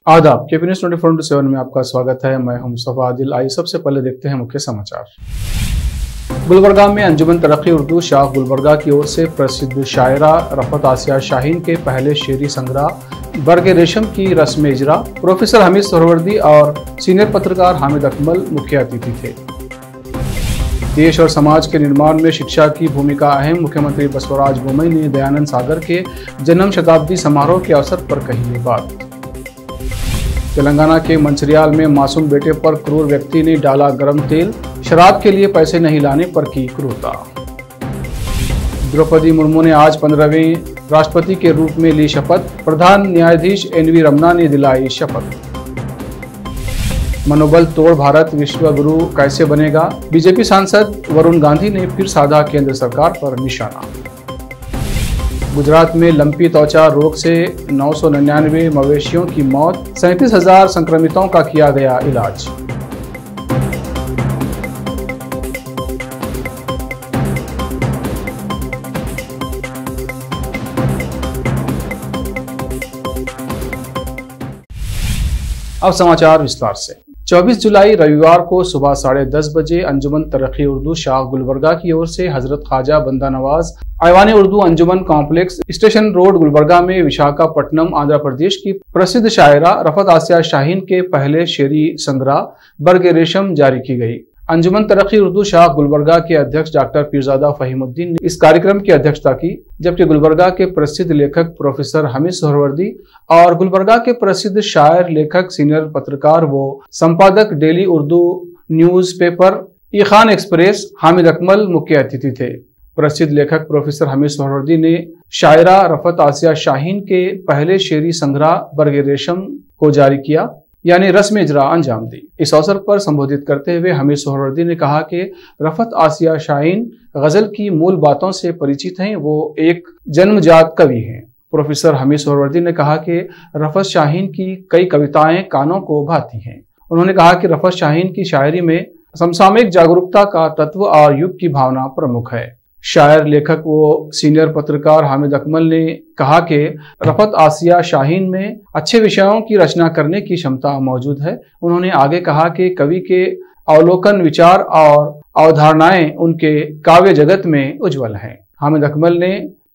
आदाब, KP news 24/7 में आपका स्वागत है। मैं हूं मुस्तफा आदिल। आइए सबसे पहले देखते हैं मुख्य समाचार। गुलबर्गा में अंजुमन तरक्की उर्दू शाह गुलबर्गा की ओर से प्रसिद्ध शायरा रफत आसिया शाहीन के पहले शेरी संग्रह बर्ग रेशम की रस्म इजरा प्रोफेसर हमीद सोहरवर्दी और सीनियर पत्रकार हामिद अकमल मुख्य अतिथि थे। देश और समाज के निर्माण में शिक्षा की भूमिका अहम, मुख्यमंत्री बसवराज बोम्मई ने दयानंद सागर के जन्म शताब्दी समारोह के अवसर पर कही ये बात। तेलंगाना के मंचिर्याल में मासूम बेटे पर क्रूर व्यक्ति ने डाला गर्म तेल, शराब के लिए पैसे नहीं लाने पर की क्रूरता। द्रौपदी मुर्मू ने आज 15वें राष्ट्रपति के रूप में ली शपथ, प्रधान न्यायाधीश NV रमना ने दिलाई शपथ। मनोबल तोड़ भारत विश्व गुरु कैसे बनेगा, बीजेपी सांसद वरुण गांधी ने फिर साधा केंद्र सरकार पर निशाना। गुजरात में लंपी त्वचा रोग से 999 मवेशियों की मौत, 37,000 संक्रमितों का किया गया इलाज। अब समाचार विस्तार से। 24 जुलाई रविवार को सुबह 10:30 बजे अंजुमन तरक्की उर्दू शाह गुलबर्गा की ओर से हजरत ख्वाजा बंदा नवाज ऐवान उर्दू अंजुमन कॉम्प्लेक्स स्टेशन रोड गुलबर्गा में विशाखापट्टनम आंध्र प्रदेश की प्रसिद्ध शायरा रफत आसिया शाहीन के पहले शेरी संग्रह बर्ग रेशम जारी की गई। अंजुमन तरक्की उर्दू शाह गुलबर्गा के अध्यक्ष डॉक्टर पीरजादा फहीमुद्दीन ने इस कार्यक्रम की अध्यक्षता की, जबकि गुलबर्गा के प्रसिद्ध लेखक प्रोफेसर हमीद सोहरवर्दी और गुलबर्गा के प्रसिद्ध शायर लेखक सीनियर पत्रकार व संपादक डेली उर्दू न्यूज़पेपर ई खान एक्सप्रेस हामिद अकमल मुख्य अतिथि थे। प्रसिद्ध लेखक प्रोफेसर हमीद सोहरवर्दी ने शायरा रफत आसिया शाहीन के पहले शेरी संग्रह बर्ग रेशम को जारी किया, यानी रस्म इजरा अंजाम दी। इस अवसर पर संबोधित करते हुए हमीद सोहरवर्दी ने कहा कि रफत आसिया शाहीन गजल की मूल बातों से परिचित हैं, वो एक जन्मजात कवि हैं। प्रोफेसर हमीद सोहरवर्दी ने कहा कि रफत शाहीन की कई कविताएं कानों को भाती हैं। उन्होंने कहा कि रफत शाहीन की शायरी में समसामयिक जागरूकता का तत्व और युग की भावना प्रमुख है। शायर लेखक व सीनियर पत्रकार हामिद अकमल ने कहा कि रफत आसिया शाहीन में अच्छे विषयों की रचना करने की क्षमता मौजूद है। उन्होंने आगे कहा कि कवि के अवलोकन, विचार और अवधारणाएं उनके काव्य जगत में उज्जवल हैं। हामिद अकमल ने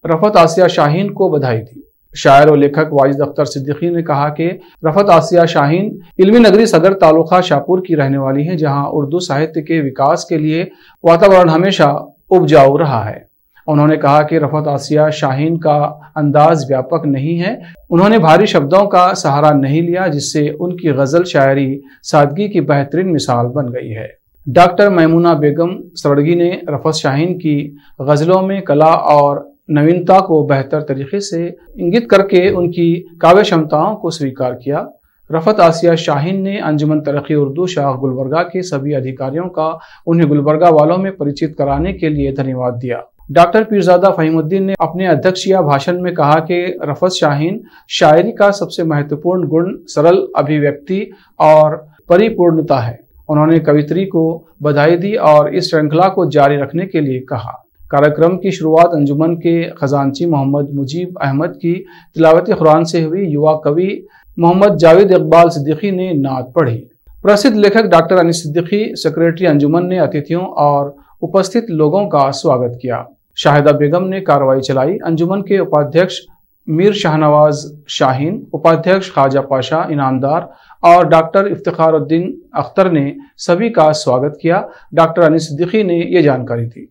रफत आसिया शाहीन को बधाई दी। शायर और लेखक वाजिद अख्तर सिद्दीकी ने कहा कि रफत आसिया शाहीन इल्मी नगरी सदर तालुका शाहपुर की रहने वाली हैं, जहां उर्दू साहित्य के विकास के लिए वातावरण हमेशा उपजाऊ रहा है। उन्होंने कहा कि रफत आसिया शाहीन का अंदाज व्यापक नहीं है। उन्होंने भारी शब्दों का सहारा नहीं लिया, जिससे उनकी गजल शायरी सादगी की बेहतरीन मिसाल बन गई है। डॉक्टर मैमुना बेगम सरड़गी ने रफत शाहीन की गजलों में कला और नवीनता को बेहतर तरीके से इंगित करके उनकी काव्य क्षमताओं को स्वीकार किया। रफत आसिया शाहीन ने अंजुमन तरक्की उर्दू शाह गुलबर्गा के सभी अधिकारियों का उन्हें गुलबर्गा वालों में परिचित कराने के लिए धन्यवाद दिया। डॉक्टर पीरजादा फहीमुद्दीन ने अपने अध्यक्षीय भाषण में कहा कि रफत शाहीन शायरी का सबसे महत्वपूर्ण गुण सरल अभिव्यक्ति और परिपूर्णता है। उन्होंने कवित्री को बधाई दी और इस श्रृंखला को जारी रखने के लिए कहा। कार्यक्रम की शुरुआत अंजुमन के खजांची मोहम्मद मुजीब अहमद की तिलावत कुरान से हुई। युवा कवि मोहम्मद जावेद इकबाल सिद्दीकी ने नात पढ़ी। प्रसिद्ध लेखक डॉक्टर अनीस सिद्दीकी सेक्रेटरी अंजुमन ने अतिथियों और उपस्थित लोगों का स्वागत किया। शाहिदा बेगम ने कार्रवाई चलाई। अंजुमन के उपाध्यक्ष मीर शाहनवाज शाहीन, उपाध्यक्ष ख्वाजा पाशा इनामदार और डॉक्टर इफ्तिखारुद्दीन अख्तर ने सभी का स्वागत किया। डॉक्टर अनीस सिद्दीकी ने ये जानकारी दी।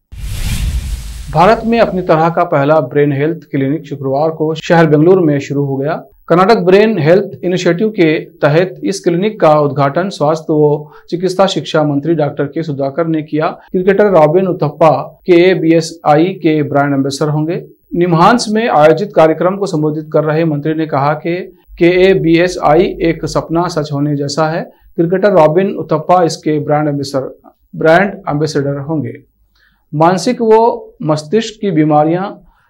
भारत में अपनी तरह का पहला ब्रेन हेल्थ क्लिनिक शुक्रवार को शहर बेंगलुरु में शुरू हो गया। कर्नाटक ब्रेन हेल्थ इनिशिएटिव के तहत इस क्लिनिक का उद्घाटन स्वास्थ्य व चिकित्सा शिक्षा मंत्री डॉक्टर के सुधाकर ने किया। क्रिकेटर रॉबिन उथप्पा KABSI के ब्रांड एम्बेसडर होंगे। निमहांस में आयोजित कार्यक्रम को संबोधित कर रहे मंत्री ने कहा कि KABSI एक सपना सच होने जैसा है। क्रिकेटर रॉबिन उथप्पा इसके ब्रांड एम्बेसडर होंगे। मानसिक व मस्तिष्क की बीमारियां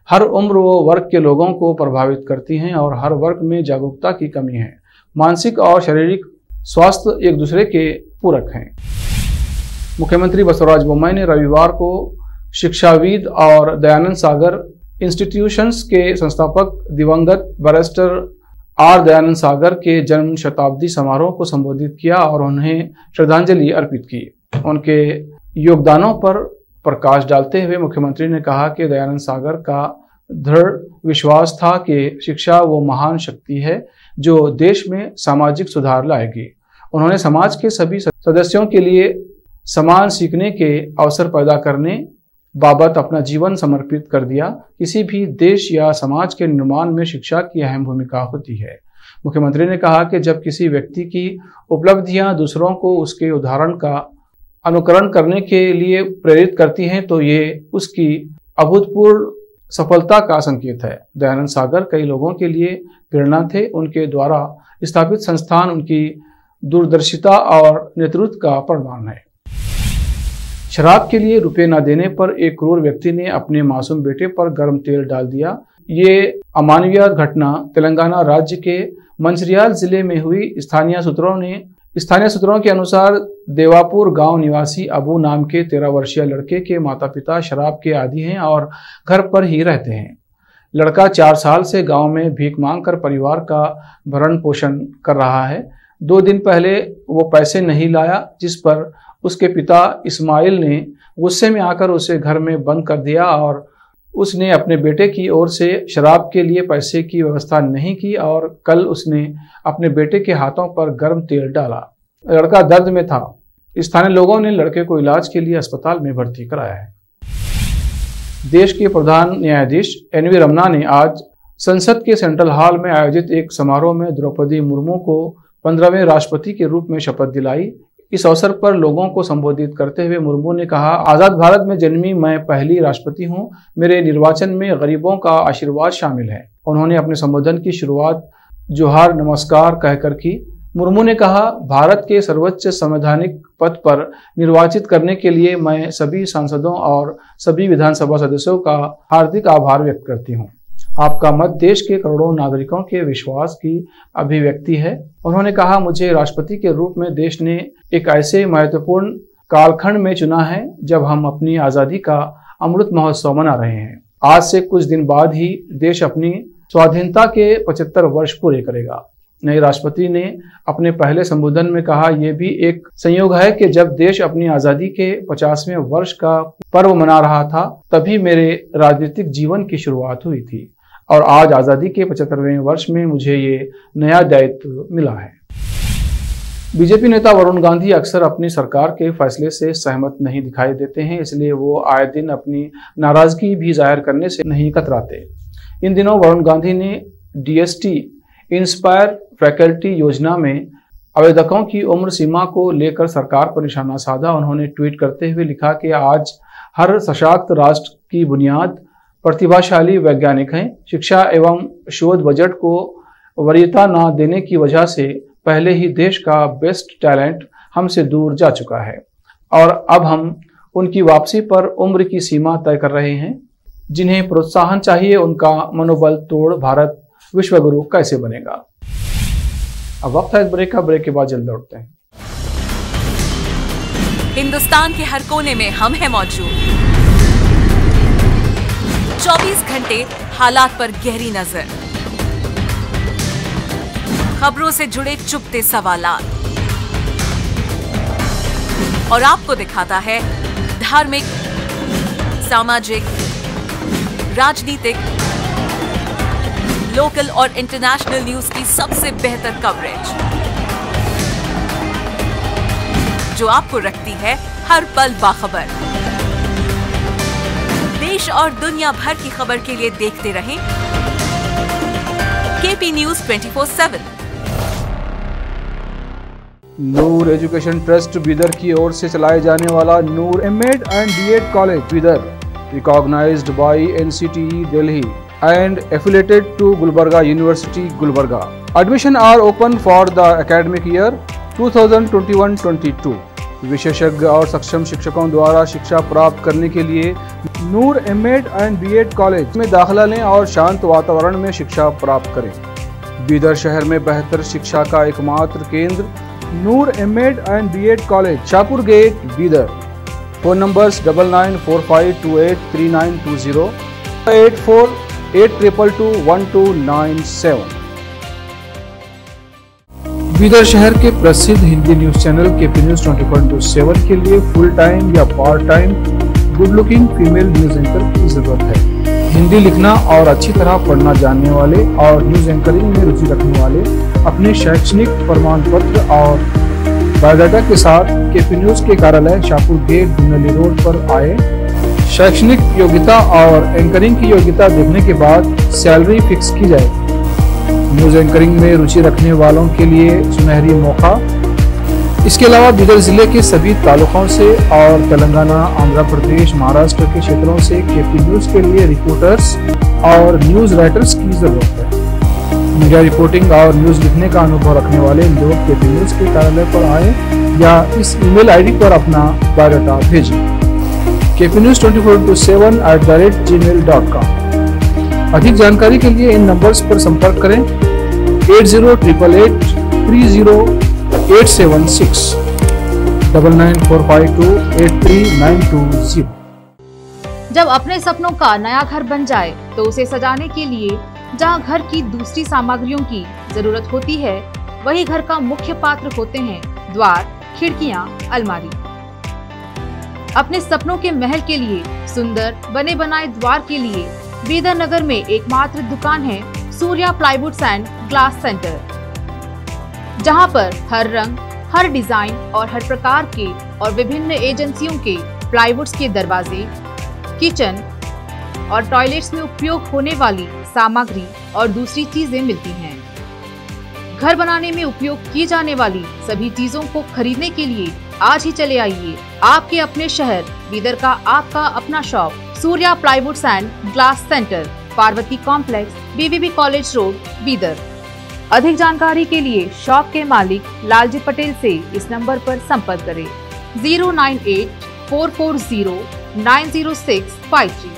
हर उम्र व वर्ग के लोगों को प्रभावित करती हैं और हर वर्ग में जागरूकता की कमी है। मानसिक और शारीरिक स्वास्थ्य एक दूसरे के पूरक हैं। मुख्यमंत्री बसवराज बोम्मई ने रविवार को शिक्षाविद और दयानंद सागर इंस्टीट्यूशंस के संस्थापक दिवंगत बैरिस्टर आर दयानंद सागर के जन्म शताब्दी समारोह को संबोधित किया और उन्हें श्रद्धांजलि अर्पित की। उनके योगदानों पर प्रकाश डालते हुए मुख्यमंत्री ने कहा कि दयानंद सागर का दृढ़ विश्वास था कि शिक्षा वो महान शक्ति है जो देश में सामाजिक सुधार लाएगी। उन्होंने समाज के सभी सदस्यों के लिए समान सीखने के अवसर पैदा करने बाबत अपना जीवन समर्पित कर दिया। किसी भी देश या समाज के निर्माण में शिक्षा की अहम भूमिका होती है। मुख्यमंत्री ने कहा कि जब किसी व्यक्ति की उपलब्धियां दूसरों को उसके उदाहरण का अनुकरण करने के लिए प्रेरित करती हैं तो ये उसकी अभूतपूर्व सफलता का संकेत है। दयानंद सागर कई लोगों के लिए प्रेरणा थे। उनके द्वारा स्थापित संस्थान उनकी दूरदर्शिता और नेतृत्व का प्रमाण है। शराब के लिए रुपए न देने पर एक क्रूर व्यक्ति ने अपने मासूम बेटे पर गर्म तेल डाल दिया। ये अमानवीय घटना तेलंगाना राज्य के मंचिर्याल जिले में हुई। स्थानीय सूत्रों के अनुसार देवापुर गांव निवासी अबू नाम के 13 वर्षीय लड़के के माता पिता शराब के आदी हैं और घर पर ही रहते हैं। लड़का 4 साल से गांव में भीख मांगकर परिवार का भरण पोषण कर रहा है। 2 दिन पहले वो पैसे नहीं लाया, जिस पर उसके पिता इस्माइल ने गुस्से में आकर उसे घर में बंद कर दिया और उसने अपने बेटे की ओर से शराब के लिए पैसे की व्यवस्था नहीं की और कल उसने अपने बेटे के हाथों पर गर्म तेल डाला। लड़का दर्द में था। स्थानीय लोगों ने लड़के को इलाज के लिए अस्पताल में भर्ती कराया है। देश के प्रधान न्यायाधीश NV रमन्ना ने आज संसद के सेंट्रल हॉल में आयोजित एक समारोह में द्रौपदी मुर्मू को 15वें राष्ट्रपति के रूप में शपथ दिलाई। इस अवसर पर लोगों को संबोधित करते हुए मुर्मू ने कहा, आज़ाद भारत में जन्मी मैं पहली राष्ट्रपति हूं। मेरे निर्वाचन में गरीबों का आशीर्वाद शामिल है। उन्होंने अपने संबोधन की शुरुआत जोहार नमस्कार कहकर की। मुर्मू ने कहा, भारत के सर्वोच्च संवैधानिक पद पर निर्वाचित करने के लिए मैं सभी सांसदों और सभी विधानसभा सदस्यों का हार्दिक आभार व्यक्त करती हूँ। आपका मत देश के करोड़ों नागरिकों के विश्वास की अभिव्यक्ति है। उन्होंने कहा, मुझे राष्ट्रपति के रूप में देश ने एक ऐसे महत्वपूर्ण कालखंड में चुना है जब हम अपनी आज़ादी का अमृत महोत्सव मना रहे हैं। आज से कुछ दिन बाद ही देश अपनी स्वाधीनता के 75 वर्ष पूरे करेगा। नए राष्ट्रपति ने अपने पहले संबोधन में कहा, यह भी एक संयोग है कि जब देश अपनी आज़ादी के 50वें वर्ष का पर्व मना रहा था तभी मेरे राजनीतिक जीवन की शुरुआत हुई थी और आज आज़ादी के 75वें वर्ष में मुझे ये नया दायित्व मिला है। बीजेपी नेता वरुण गांधी अक्सर अपनी सरकार के फैसले से सहमत नहीं दिखाई देते हैं, इसलिए वो आए दिन अपनी नाराजगी भी जाहिर करने से नहीं कतराते। इन दिनों वरुण गांधी ने DST इंस्पायर फैकल्टी योजना में आवेदकों की उम्र सीमा को लेकर सरकार पर निशाना साधा। उन्होंने ट्वीट करते हुए लिखा कि आज हर सशक्त राष्ट्र की बुनियाद प्रतिभाशाली वैज्ञानिक हैं। शिक्षा एवं शोध बजट को वरीयता न देने की वजह से पहले ही देश का बेस्ट टैलेंट हमसे दूर जा चुका है और अब हम उनकी वापसी पर उम्र की सीमा तय कर रहे हैं। जिन्हें प्रोत्साहन चाहिए उनका मनोबल तोड़ भारत विश्व गुरु कैसे बनेगा। अब वक्त है इस ब्रेक का। ब्रेक के बाद जल्द लौटते हैं। हिंदुस्तान के हर कोने में हम हैं मौजूद। 24 घंटे हालात पर गहरी नजर, खबरों से जुड़े चुपते सवालात और आपको दिखाता है धार्मिक, सामाजिक, राजनीतिक, लोकल और इंटरनेशनल न्यूज की सबसे बेहतर कवरेज जो आपको रखती है हर पल बाखबर। देश और दुनिया भर की खबर के लिए देखते रहें KP News 24/7। नूर एजुकेशन ट्रस्ट बीदर की ओर से चलाए जाने वाला नूर M.Ed and B.Ed college Bidar, recognized by NCTE Delhi and affiliated to Gulbarga University, Gulbarga. Admission are open for the academic year 2021-22. विशेषज्ञ और सक्षम शिक्षकों द्वारा शिक्षा प्राप्त करने के लिए नूर M.Ed and B.Ed कॉलेज में दाखिला लें और शांत वातावरण में शिक्षा प्राप्त करें। बीदर शहर में बेहतर शिक्षा का एकमात्र केंद्र Noor M.Ed and B.Ed college, Shahpur gate, Bidar. Phone numbers 9945283920, 8482221297। Bidar शहर के प्रसिद्ध Hindi news channel KP news 24/7 के लिए फुल टाइम या part time good looking female news anchor की जरूरत है। हिंदी लिखना और अच्छी तरह पढ़ना जानने वाले और न्यूज एंकरिंग में रुचि रखने वाले अपने शैक्षणिक प्रमाण पत्र और बायोडाटा के साथ केपी न्यूज के कार्यालय शाहपुर गेट धुनली रोड पर आए। शैक्षणिक योग्यता और एंकरिंग की योग्यता देखने के बाद सैलरी फिक्स की जाए। न्यूज एंकरिंग में रुचि रखने वालों के लिए सुनहरी मौका। इसके अलावा बीदर जिले के सभी तालुकों से और तेलंगाना, आंध्र प्रदेश, महाराष्ट्र के क्षेत्रों से केपी न्यूज के लिए रिपोर्टर्स और न्यूज राइटर्स की जरूरत है। मीडिया रिपोर्टिंग और न्यूज लिखने का अनुभव रखने वाले लोग केपी न्यूज के कार्यालय पर आए या इस ईमेल आईडी पर अपना बायोडाटा भेजें। kpnews24/7@gmail.com। अधिक जानकारी के लिए इन नंबर्स पर संपर्क करें 8088300876 9945283920। जब अपने सपनों का नया घर बन जाए तो उसे सजाने के लिए जहां घर की दूसरी सामग्रियों की जरूरत होती है, वही घर का मुख्य पात्र होते हैं द्वार, खिड़कियां, अलमारी। अपने सपनों के महल के लिए सुंदर बने बनाए द्वार के लिए बीदर नगर में एकमात्र दुकान है Surya plywoods and glass centre, जहां पर हर रंग, हर डिजाइन और हर प्रकार के और विभिन्न एजेंसियों के प्लाईवुड्स के दरवाजे, किचन और टॉयलेट्स में उपयोग होने वाली सामग्री और दूसरी चीजें मिलती हैं। घर बनाने में उपयोग की जाने वाली सभी चीजों को खरीदने के लिए आज ही चले आइए आपके अपने शहर बीदर का आपका अपना shop Surya plywoods and glass centre, Parvati complex, BVB college road, Bidar. अधिक जानकारी के लिए शॉप के मालिक लालजी पटेल से इस नंबर पर संपर्क करें 098-440-90653।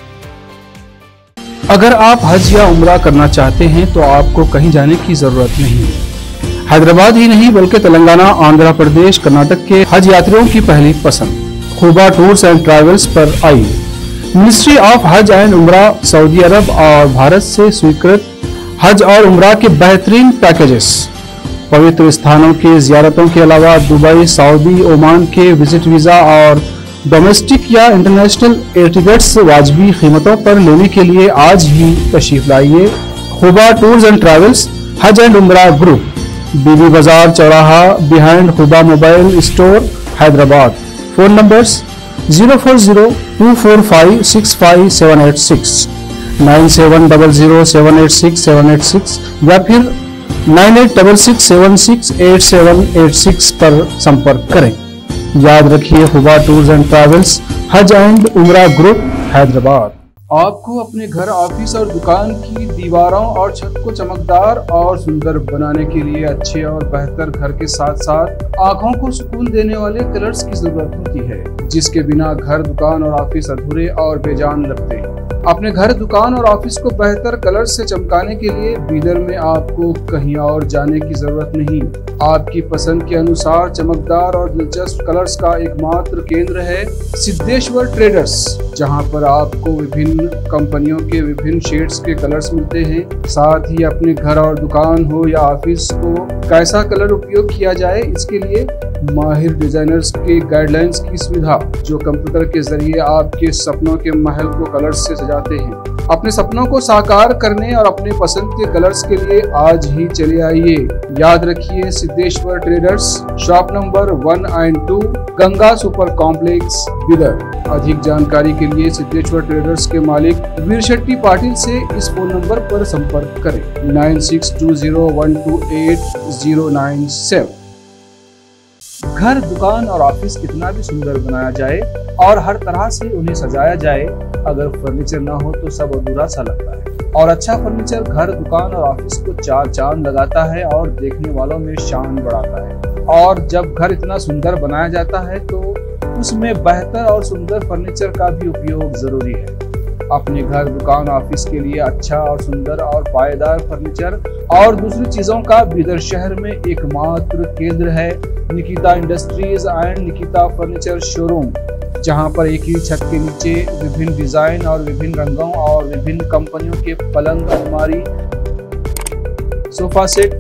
अगर आप हज या उम्रा करना चाहते हैं तो आपको कहीं जाने की जरूरत नहीं। हैदराबाद ही नहीं बल्कि तेलंगाना, आंध्र प्रदेश, कर्नाटक के हज यात्रियों की पहली पसंद खुबा टूर्स एंड ट्रैवल्स पर आई। मिनिस्ट्री ऑफ हज एंड उम्रा सऊदी अरब और भारत से स्वीकृत हज और उम्रा के बेहतरीन पैकेजेस, पवित्र स्थानों के जियारतों के अलावा दुबई, सऊदी, ओमान के विजिट वीजा और डोमेस्टिक या इंटरनेशनल एयर टिकट्स वाजबी कीमतों पर लेने के लिए आज ही तशरीफ लाइए। खुबा टूर्स एंड ट्रैवल्स, हज एंड उम्रा ग्रुप, बीबी बाजार चौराहा, behind Khuba mobile store, Hyderabad. Phone numbers 04024565786, 9700786786 या फिर 9866768786 पर संपर्क करें। याद रखिए, खुबा टूर्स एंड ट्रैवल्स, हज एंड उम्रा ग्रुप, हैदराबाद। आपको अपने घर, ऑफिस और दुकान की दीवारों और छत को चमकदार और सुंदर बनाने के लिए अच्छे और बेहतर घर के साथ साथ आंखों को सुकून देने वाले कलर्स की जरूरत होती है, जिसके बिना घर, दुकान और ऑफिस अधूरे और बेजान लगते हैं। अपने घर, दुकान और ऑफिस को बेहतर कलर्स से चमकाने के लिए बीदर में आपको कहीं और जाने की जरूरत नहीं। आपकी पसंद के अनुसार चमकदार और दिलचस्प कलर्स का एकमात्र केंद्र है सिद्धेश्वर ट्रेडर्स, जहां पर आपको विभिन्न कंपनियों के विभिन्न शेड्स के कलर्स मिलते हैं। साथ ही अपने घर और दुकान हो या ऑफिस को कैसा कलर उपयोग किया जाए, इसके लिए माहिर डिजाइनर्स के गाइडलाइंस की सुविधा, जो कंप्यूटर के जरिए आपके सपनों के महल को कलर्स से सजाते हैं। अपने सपनों को साकार करने और अपने पसंद के कलर्स के लिए आज ही चले आइए। याद रखिए, Siddheshwar traders, shop number 1 and 2, Ganga super complex, Bidar. अधिक जानकारी के लिए सिद्धेश्वर ट्रेडर्स के मालिक वीर शेट्टी पाटिल से इस फोन नंबर पर संपर्क करें 9620128097। घर, दुकान और ऑफिस कितना भी सुंदर बनाया जाए और हर तरह से उन्हें सजाया जाए, अगर फर्नीचर ना हो तो सब अधूरा सा लगता है। और अच्छा फर्नीचर घर, दुकान और ऑफिस को चार चांद लगाता है और देखने वालों में शान बढ़ाता है। और जब घर इतना सुंदर बनाया जाता है तो उसमें बेहतर और सुंदर फर्नीचर का भी उपयोग जरूरी है। अपने घर, दुकान, ऑफिस के लिए अच्छा और सुंदर और पायदार फर्नीचर और दूसरी चीजों का बीदर शहर में एकमात्र केंद्र है Nikita industries and Nikita furniture showroom, जहां पर एक ही छत के नीचे विभिन्न डिजाइन और विभिन्न रंगों और विभिन्न कंपनियों के पलंग, अलमारी, सोफा सेट,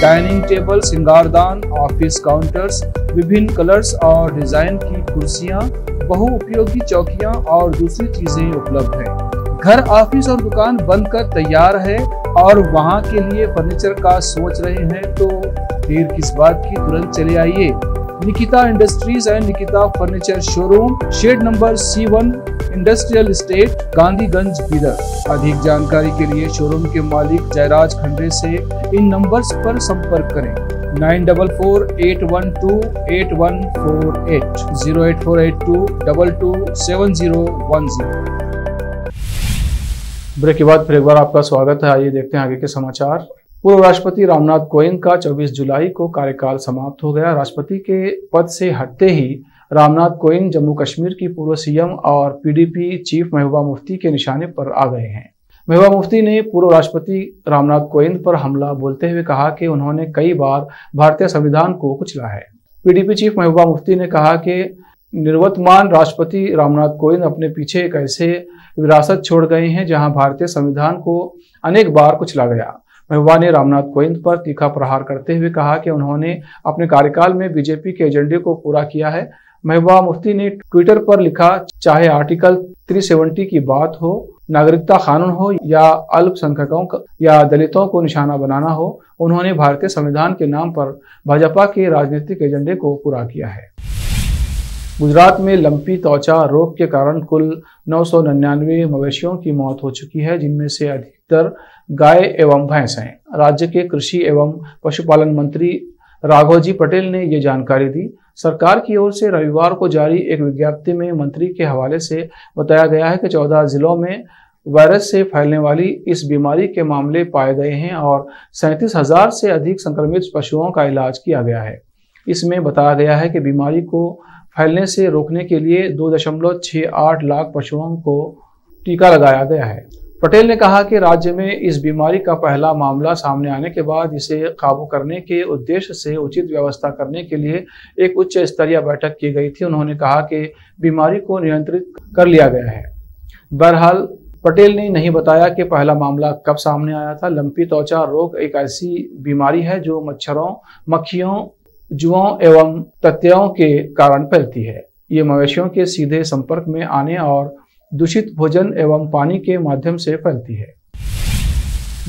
डाइनिंग टेबल, श्रृंगारदान, ऑफिस काउंटर्स, विभिन्न कलर्स और डिजाइन की कुर्सियां, बहुउपयोगी चौकियां और दूसरी चीजें उपलब्ध हैं। घर, ऑफिस और दुकान बनकर तैयार है और वहां के लिए फर्नीचर का सोच रहे हैं तो देर किस बात की, तुरंत चले आइए। Nikita industries and Nikita furniture showroom, shed number C1, industrial estate, Gandhiganj, Bidar. अधिक जानकारी के लिए शोरूम के मालिक जयराज खंडे से इन नंबर्स पर संपर्क करें। 9448128148, 08482227010। ब्रेक के बाद फिर एक बार आपका स्वागत है। आइए देखते हैं आगे के समाचार। पूर्व राष्ट्रपति रामनाथ कोविंद का 24 जुलाई को कार्यकाल समाप्त हो गया। राष्ट्रपति के पद से हटते ही रामनाथ कोविंद जम्मू कश्मीर की पूर्व सीएम और पीडीपी चीफ महबूबा मुफ्ती के निशाने पर आ गए हैं। महबूबा मुफ्ती ने पूर्व राष्ट्रपति रामनाथ कोविंद पर हमला बोलते हुए कहा कि उन्होंने कई बार भारतीय संविधान को कुचला है। पीडीपी चीफ महबूबा मुफ्ती ने कहा कि निवर्तमान राष्ट्रपति रामनाथ कोविंद अपने पीछे एक ऐसे विरासत छोड़ गए हैं जहां भारतीय संविधान को अनेक बार कुचला गया। महबूबा ने रामनाथ कोविंद पर तीखा प्रहार करते हुए कहा कि उन्होंने अपने कार्यकाल में बीजेपी के एजेंडे को पूरा किया है। महबूबा मुफ्ती ने ट्विटर पर लिखा, चाहे आर्टिकल 370 की बात हो, नागरिकता कानून हो या अल्पसंख्यकों या दलितों को निशाना बनाना हो, उन्होंने भारतीय संविधान के नाम पर भाजपा के राजनीतिक एजेंडे को पूरा किया है। गुजरात में लंपी त्वचा रोग के कारण कुल 999 मवेशियों की मौत हो चुकी है, जिनमें से अधिकतर गाय एवं भैंस हैं। राज्य के कृषि एवं पशुपालन मंत्री राघवजी पटेल ने ये जानकारी दी। सरकार की ओर से रविवार को जारी एक विज्ञप्ति में मंत्री के हवाले से बताया गया है कि 14 जिलों में वायरस से फैलने वाली इस बीमारी के मामले पाए गए हैं और 37,000 से अधिक संक्रमित पशुओं का इलाज किया गया है। इसमें बताया गया है कि बीमारी को फैलने से रोकने के लिए 2.68 लाख पशुओं को टीका लगाया गया है। पटेल ने कहा कि राज्य में इस बीमारी का पहला मामला सामने आने के बाद इसे काबू करने के उद्देश्य से उचित व्यवस्था करने के लिए एक उच्च स्तरीय बैठक की गई थी। उन्होंने कहा कि बीमारी को नियंत्रित कर लिया गया है। बहरहाल पटेल ने नहीं बताया कि पहला मामला कब सामने आया था। लंपी त्वचा रोग एक ऐसी बीमारी है जो मच्छरों, मक्खियों, जुओं एवं तत्तियों के कारण फैलती है। ये मवेशियों के सीधे संपर्क में आने और दूषित भोजन एवं पानी के माध्यम से फैलती है।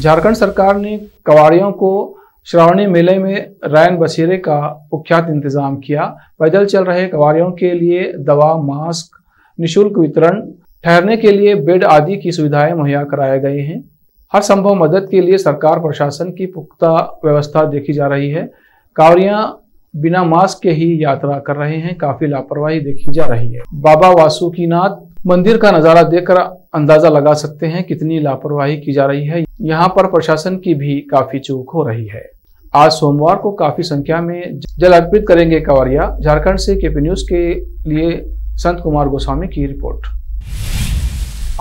झारखंड सरकार ने कवाड़ियों को श्रावणी मेले में रैन बसेरे का कुख्यात इंतजाम किया। पैदल चल रहे कवाड़ियों के लिए दवा, मास्क, निःशुल्क वितरण, ठहरने के लिए बेड आदि की सुविधाएं मुहैया कराए गए हैं। हर संभव मदद के लिए सरकार प्रशासन की पुख्ता व्यवस्था देखी जा रही है। कांवड़ियां बिना मास्क के ही यात्रा कर रहे हैं। काफी लापरवाही देखी जा रही है। बाबा वासुकीनाथ मंदिर का नजारा देखकर अंदाजा लगा सकते हैं कितनी लापरवाही की जा रही है। यहाँ पर प्रशासन की भी काफी चूक हो रही है। आज सोमवार को काफी संख्या में जल अर्पित करेंगे कांवड़िया। झारखंड से केपी न्यूज के लिए संत कुमार गोस्वामी की रिपोर्ट।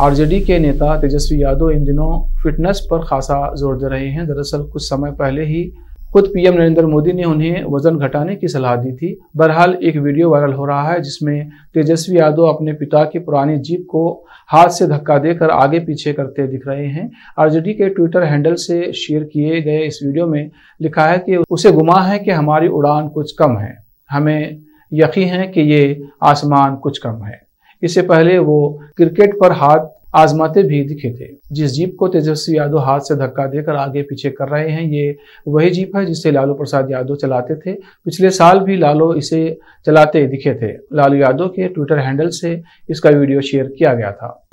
आरजेडी के नेता तेजस्वी यादव इन दिनों फिटनेस पर खासा जोर दे रहे हैं। दरअसल कुछ समय पहले ही खुद पीएम नरेंद्र मोदी ने उन्हें वजन घटाने की सलाह दी थी। बहरहाल एक वीडियो वायरल हो रहा है जिसमें तेजस्वी यादव अपने पिता की पुरानी जीप को हाथ से धक्का देकर आगे पीछे करते दिख रहे हैं। आरजेडी के ट्विटर हैंडल से शेयर किए गए इस वीडियो में लिखा है कि उसे गुमा है कि हमारी उड़ान कुछ कम है, हमें यकीन है कि ये आसमान कुछ कम है। इससे पहले वो क्रिकेट पर हाथ आजमाते भी दिखे थे। जिस जीप को तेजस्वी यादव हाथ से धक्का देकर आगे पीछे कर रहे हैं, ये वही जीप है जिसे लालू प्रसाद यादव चलाते थे। पिछले साल भी लालू इसे चलाते दिखे थे। लालू यादव के ट्विटर हैंडल से इसका वीडियो शेयर किया गया था।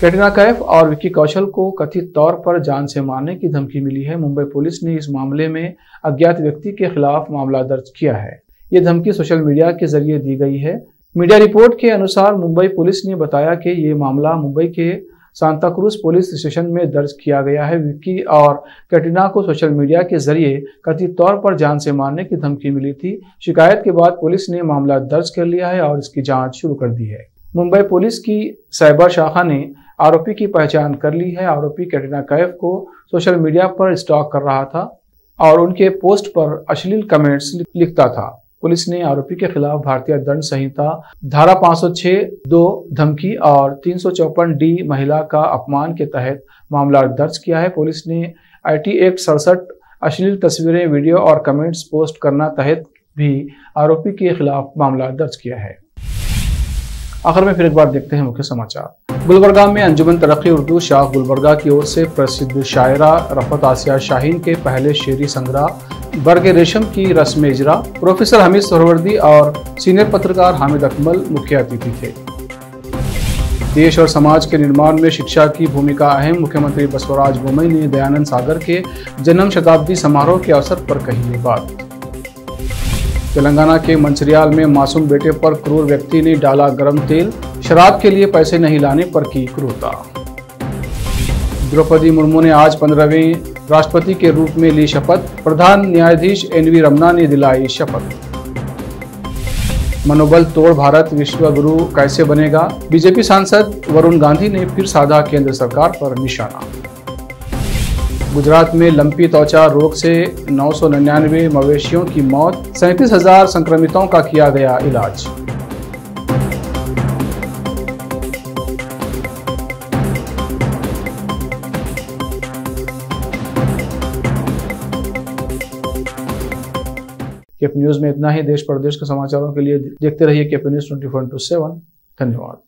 कैटरीना कैफ और विक्की कौशल को कथित तौर पर जान से मारने की धमकी मिली है। मुंबई पुलिस ने इस मामले में अज्ञात व्यक्ति के खिलाफ मामला दर्ज किया है। ये धमकी सोशल मीडिया के जरिए दी गई है। मीडिया रिपोर्ट के अनुसार मुंबई पुलिस ने बताया कि ये मामला मुंबई के सांता क्रूज पुलिस स्टेशन में दर्ज किया गया है। विक्की और कैटरीना को सोशल मीडिया के जरिए कथित तौर पर जान से मारने की धमकी मिली थी। शिकायत के बाद पुलिस ने मामला दर्ज कर लिया है और इसकी जांच शुरू कर दी है। मुंबई पुलिस की साइबर शाखा ने आरोपी की पहचान कर ली है। आरोपी कैटरीना कैफ को सोशल मीडिया पर स्टॉक कर रहा था और उनके पोस्ट पर अश्लील कमेंट्स लिखता था। पुलिस ने आरोपी के खिलाफ भारतीय दंड संहिता धारा 506(2) धमकी और 354(d) महिला का अपमान के तहत मामला दर्ज किया है। पुलिस ने IT एक्ट 67 अश्लील तस्वीरें, वीडियो और कमेंट्स पोस्ट करना तहत भी आरोपी के खिलाफ मामला दर्ज किया है। आखिर में फिर एक बार देखते हैं मुख्य समाचार। गुलबर्गा में अंजुमन तरक्की उर्दू शाह गुलबर्गा की ओर से प्रसिद्ध शायरा रफत आसिया शाहीन के पहले शेरी संग्रह बरगे रेशम की रस्म इजरा प्रोफेसर हमीद सोहरवर्दी और सीनियर पत्रकार हामिद अकमल मुख्य अतिथि थे। देश और समाज के निर्माण में शिक्षा की भूमिका अहम, मुख्यमंत्री बसवराज बोम्मई ने दयानंद सागर के जन्म शताब्दी समारोह के अवसर पर कही ये बात। तेलंगाना के मंचिर्याल में मासूम बेटे पर क्रूर व्यक्ति ने डाला गर्म तेल, शराब के लिए पैसे नहीं लाने पर की क्रूरता। द्रौपदी मुर्मू ने आज 15वें राष्ट्रपति के रूप में ली शपथ, प्रधान न्यायाधीश एनवी रमना ने दिलाई शपथ। मनोबल तोड़ भारत विश्व गुरु कैसे बनेगा, बीजेपी सांसद वरुण गांधी ने फिर साधा केंद्र सरकार पर निशाना। गुजरात में लंपी त्वचा रोग से 999 मवेशियों की मौत, 37,000 संक्रमितों का किया गया इलाज। केप न्यूज में इतना ही। देश प्रदेश के समाचारों के लिए देखते रहिए केप न्यूज 24/7। धन्यवाद।